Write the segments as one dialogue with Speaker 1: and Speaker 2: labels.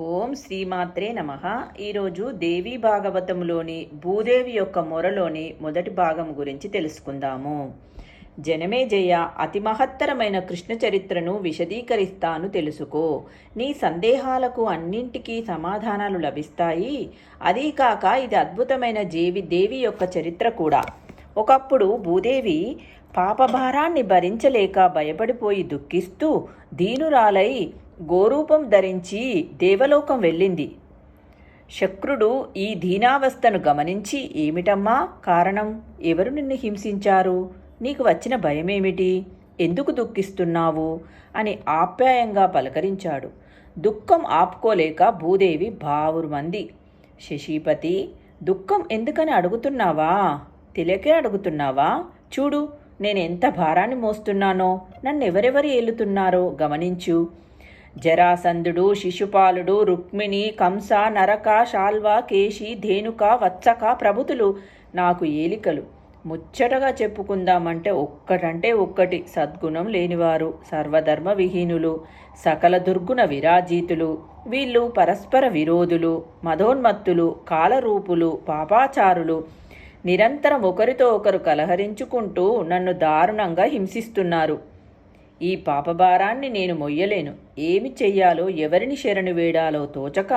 Speaker 1: ఓం శ్రీమాత్రే నమః. ఈరోజు దేవీ భాగవతంలోని భూదేవి యొక్క మొరలోని మొదటి భాగం గురించి తెలుసుకుందాము. జనమేజయ, అతి మహత్తరమైన కృష్ణ చరిత్రను విశదీకరిస్తాను, తెలుసుకో. నీ సందేహాలకు అన్నింటికీ సమాధానాలు లభిస్తాయి. అదీ కాక ఇది అద్భుతమైన దేవి యొక్క చరిత్ర కూడా. ఒకప్పుడు భూదేవి పాపభారాన్ని భరించలేక భయపడిపోయి దుఃఖిస్తూ దీనురాలై గోరూపం ధరించి దేవలోకం వెళ్ళింది. శక్రుడు ఈ దీనావస్థను గమనించి, ఏమిటమ్మా కారణం? ఎవరు నిన్ను హింసించారు? నీకు వచ్చిన భయమేమిటి? ఎందుకు దుఃఖిస్తున్నావు అని ఆప్యాయంగా పలకరించాడు. దుఃఖం ఆపుకోలేక భూదేవి బావురుమంది. శశీపతి, దుఃఖం ఎందుకని అడుగుతున్నావా? తెలియకే అడుగుతున్నావా? చూడు, నేనెంత భారాన్ని మోస్తున్నానో, నన్నెవరెవరు ఏలుతున్నారో గమనించు. జరాసంధుడు, శిశుపాలుడు, రుక్మిణి, కంస, నరక, శాల్వ, కేశి, ధేనుక, వత్సక ప్రభుతులు నాకు ఏలికలు. ముచ్చటగా చెప్పుకుందామంటే ఒక్కటంటే ఒక్కటి సద్గుణం లేనివారు, సర్వధర్మ విహీనులు, సకల దుర్గుణ విరాజీతులు. వీళ్ళు పరస్పర విరోధులు, మదోన్మత్తులు, కాలరూపులు, పాపాచారులు. నిరంతరం ఒకరితో ఒకరు కలహరించుకుంటూ నన్ను దారుణంగా హింసిస్తున్నారు. ఈ పాపభారాన్ని నేను మొయ్యలేను. ఏమి చెయ్యాలో, ఎవరిని శరణు వేడాలో తోచక,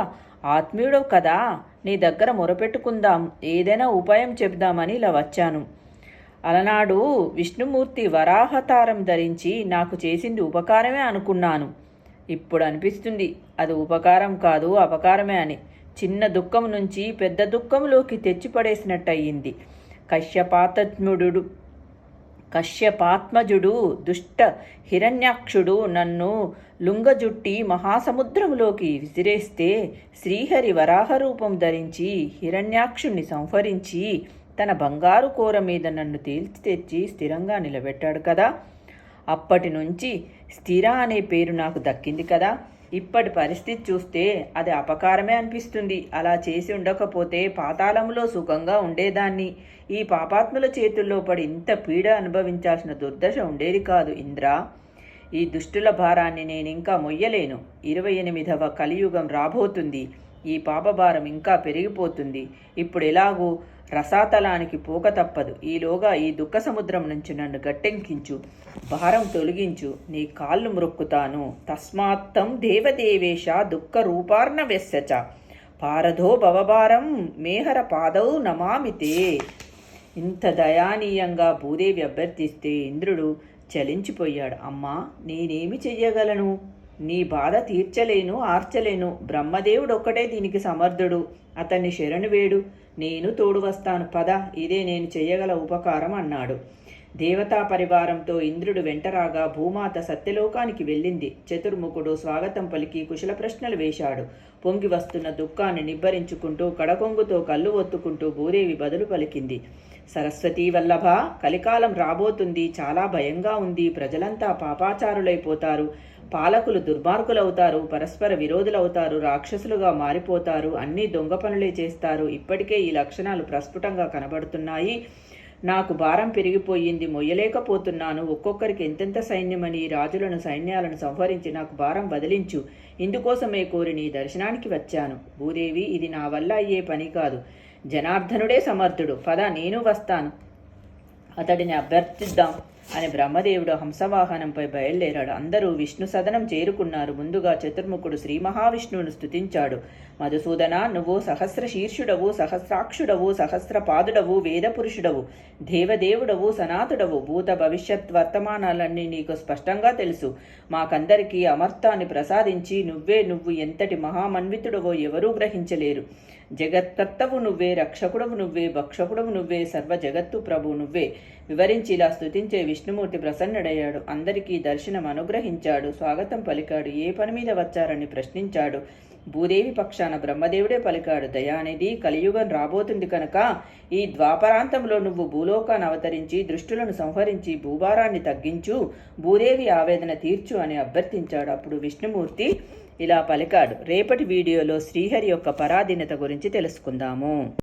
Speaker 1: ఆత్మీయుడవు కదా, నీ దగ్గర మొరపెట్టుకుందాం, ఏదైనా ఉపాయం చెబుదామని ఇలా వచ్చాను. అలనాడు విష్ణుమూర్తి వరాహతారం ధరించి నాకు చేసింది ఉపకారమే అనుకున్నాను. ఇప్పుడు అనిపిస్తుంది అది ఉపకారం కాదు, అపకారమే అని. చిన్న దుఃఖం నుంచి పెద్ద దుఃఖంలోకి తెచ్చిపడేసినట్టయింది. కశ్యపాత్మజుడు దుష్ట హిరణ్యాక్షుడు నన్ను లుంగజుట్టి మహాసముద్రంలోకి విసిరేస్తే, శ్రీహరి వరాహరూపం ధరించి హిరణ్యాక్షుణ్ణి సంహరించి తన బంగారు కూర మీద నన్ను తేల్చి తెచ్చి స్థిరంగా నిలబెట్టాడు కదా. అప్పటి నుంచి స్థిర అనే పేరు నాకు దక్కింది కదా. ఇప్పటి పరిస్థితి చూస్తే అది అపకారమే అనిపిస్తుంది. అలా చేసి ఉండకపోతే పాతాళంలో సుఖంగా ఉండేదాన్ని. ఈ పాపాత్ముల చేతుల్లో పడి ఇంత పీడ అనుభవించాల్సిన దుర్దశ ఉండేది కాదు ఇంద్ర. ఈ దుష్టుల భారాన్ని నేనింకా మొయ్యలేను. 28వ కలియుగం రాబోతుంది. ఈ పాపభారం ఇంకా పెరిగిపోతుంది. ఇప్పుడు ఎలాగూ రసాతలానికి పోక తప్పదు. ఈలోగా ఈ దుఃఖ సముద్రం నుంచి నన్ను గట్టెంకించు, భారం తొలగించు, నీ కాళ్ళు మ్రొక్కుతాను. తస్మాత్తం దేవదేవేశ దుఃఖ రూపార్ణవ్యస్యచ పారధో భవభారం మేహర పాదౌ నమామితే. ఇంత దయానీయంగా భూదేవి అభ్యర్థిస్తే ఇంద్రుడు చలించిపోయాడు. అమ్మా, నేనేమి చెయ్యగలను? నీ బాధ తీర్చలేను, ఆర్చలేను. బ్రహ్మదేవుడు ఒక్కటే దీనికి సమర్థుడు. అతన్ని శరణు వేడు, నేను తోడు వస్తాను. పద, ఇదే నేను చెయ్యగల ఉపకారం అన్నాడు. దేవతా పరివారంతో ఇంద్రుడు వెంటరాగా భూమాత సత్యలోకానికి వెళ్ళింది. చతుర్ముఖుడు స్వాగతం పలికి కుశల ప్రశ్నలు వేశాడు. పొంగి వస్తున్న దుఃఖాన్ని నిబ్బరించుకుంటూ కడకొంగుతో కళ్ళు ఒత్తుకుంటూ భూదేవి బదులు పలికింది. సరస్వతీ వల్లభ, కలికాలం రాబోతుంది. చాలా భయంగా ఉంది. ప్రజలంతా పాపాచారులైపోతారు. పాలకులు దుర్మార్గులవుతారు. పరస్పర విరోధులవుతారు. రాక్షసులుగా మారిపోతారు. అన్నీ దొంగ పనులే చేస్తారు. ఇప్పటికే ఈ లక్షణాలు ప్రస్ఫుటంగా కనబడుతున్నాయి. నాకు భారం పెరిగిపోయింది, మొయ్యలేకపోతున్నాను. ఒక్కొక్కరికి ఎంతెంత సైన్యమని రాజులను సైన్యాలను సంహరించి నాకు భారం వదిలించు. ఇందుకోసమే కోరి నీ దర్శనానికి వచ్చాను. భూదేవి, ఇది నా వల్ల అయ్యే పని కాదు. జనార్దనుడే సమర్థుడు. పద, నేను వస్తాను. అతడిని అభ్యర్థిద్దాం అని బ్రహ్మదేవుడు హంసవాహనంపై బయలుదేరాడు. అందరూ విష్ణు సదనం చేరుకున్నారు. ముందుగా చతుర్ముఖుడు శ్రీ మహావిష్ణువును స్తుతించాడు. మధుసూదన, నువ్వు సహస్ర శీర్షుడవు, సహస్రాక్షుడవు, సహస్రపాదుడవు, వేదపురుషుడవు, దేవదేవుడవు, సనాతుడవు. భూత భవిష్యత్ వర్తమానాలన్నీ నీకు స్పష్టంగా తెలుసు. మాకందరికీ అమర్తాన్ని ప్రసాదించి నువ్వు ఎంతటి మహామన్వితుడవో ఎవరూ గ్రహించలేరు. జగత్కర్తవు నువ్వే, రక్షకుడవు నువ్వే, భక్షకుడవు నువ్వే, సర్వ జగత్తు ప్రభువు నువ్వే. వివరించి ఇలా స్తుతించే విష్ణుమూర్తి ప్రసన్నుడయ్యాడు. అందరికీ దర్శనం అనుగ్రహించాడు. స్వాగతం పలికాడు. ఏ పని మీద వచ్చారని ప్రశ్నించాడు. భూదేవి పక్షాన బ్రహ్మదేవుడే పలికాడు. దయానిధి, కలియుగం రాబోతుంది కనుక ఈ ద్వాపరాంతంలో నువ్వు భూలోకాన్ని అవతరించి దృష్టులను సంహరించి భూభారాన్ని తగ్గించు, భూదేవి ఆవేదన తీర్చు అని అభ్యర్థించాడు. అప్పుడు విష్ణుమూర్తి ఇలా పలికాడు. రేపటి వీడియోలో శ్రీహరి యొక్క పరాధీనత గురించి తెలుసుకుందాము.